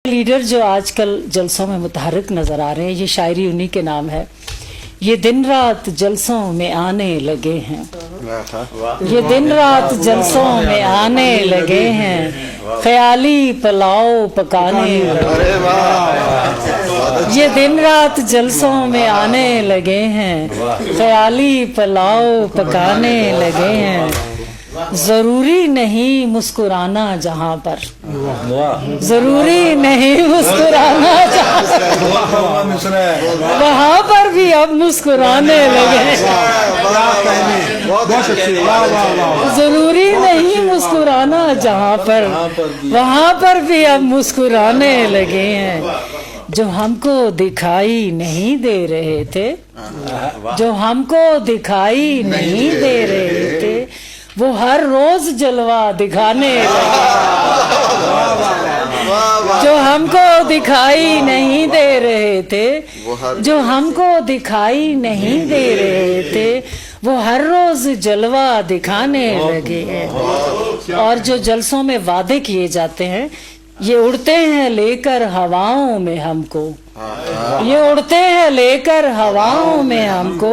Leader جو آج کل جلسوں میں متحرک نظر آ رہے ہیں، یہ شاعری انہی کے نام ہے۔ یہ دن رات جلسوں میں آنے لگے ہیں، یہ دن رات جلسوں میں آنے لگے ہیں، خیالی پلاؤ پکانے لگے ہیں۔ یہ دن رات جلسوں میں آنے لگے ہیں، خیالی پلاؤ پکانے لگے ہیں۔ ضروری نہیں مسکرانا جہاں پر، ضروری نہیں مسکرانا جہاں پر، وہاں پر بھی اب مسکرانے لگے۔ ضروری نہیں مسکرانا جہاں پر، وہاں پر بھی اب مسکرانے لگے ہیں۔ جو ہم کو دکھائی نہیں دے رہے تھے، جو ہم کو دکھائی نہیں دے رہے تھے، وہ ہر روز جلوہ دکھانے لگے۔ جو ہم کو دکھائی نہیں دے رہے تھے، جو ہم کو دکھائی نہیں دے رہے تھے، وہ ہر روز جلوہ دکھانے لگے ہیں۔ اور جو جلسوں میں وعدے کیے جاتے ہیں، یہ اڑتے ہیں لے کر ہواؤں میں ہم کو، یہ اڑتے ہیں لے کر ہواؤں میں ہم کو،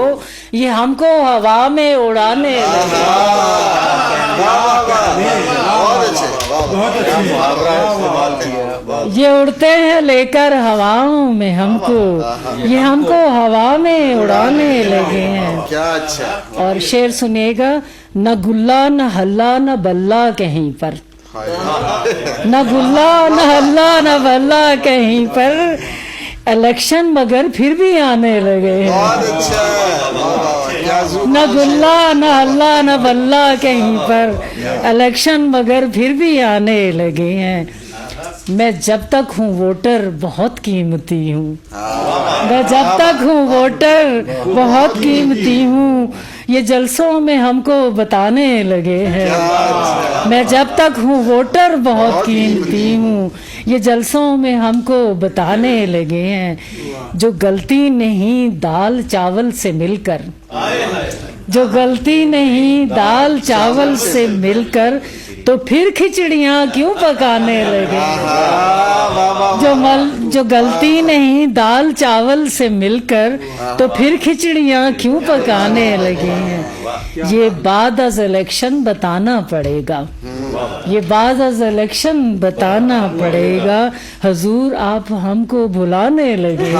یہ ہم کو ہوا میں اڑانے لگے۔ یہ اڑتے ہیں لے کر ہواؤں میں ہم کو، یہ ہم کو ہوا میں اڑانے لگے ہیں۔ اور شعر سنیے گا، نہ گلہ نہ ہلا نہ بلہ کہیں پر، نہ گلہ نہ ہلا نہ بلہ کہیں پر، الیکشن مگر پھر بھی آنے لگے ہیں۔ نہ گلہ نہ ہلا نہ بلہ کہیں پر، الیکشن مگر پھر بھی آنے لگے ہیں۔ میں جب تک ہوں ووٹر بہت قیمتی ہوں، میں جب تک ہوں ووٹر بہت قیمتی ہوں، یہ جلسوں میں ہم کو بتانے لگے ہیں۔ میں جب تک ہوں ووٹر بہت قیمتی ہوں، یہ جلسوں میں ہم کو بتانے لگے ہیں۔ جو غلطی نہیں دال چاول سے مل کر، جو غلطی نہیں دال چاول سے مل کر، تو پھر کھچڑیاں کیوں پکانے لگے۔ جو غلطی نہیں دال چاول سے مل کر، تو پھر کھچڑیاں کیوں پکانے لگے ہیں۔ یہ بعد از الیکشن بتانا پڑے گا، یہ بعد از الیکشن بتانا پڑے گا، حضور آپ ہم کو بھلانے لگے۔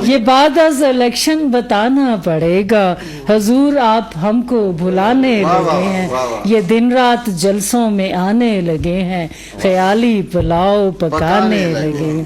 یہ بعد از الیکشن بتانا پڑے گا، حضور آپ ہم کو بھلانے لگے ہیں۔ یہ دن رات جلسوں میں آنے لگے ہیں، خیالی پلاؤ پکانے لگے۔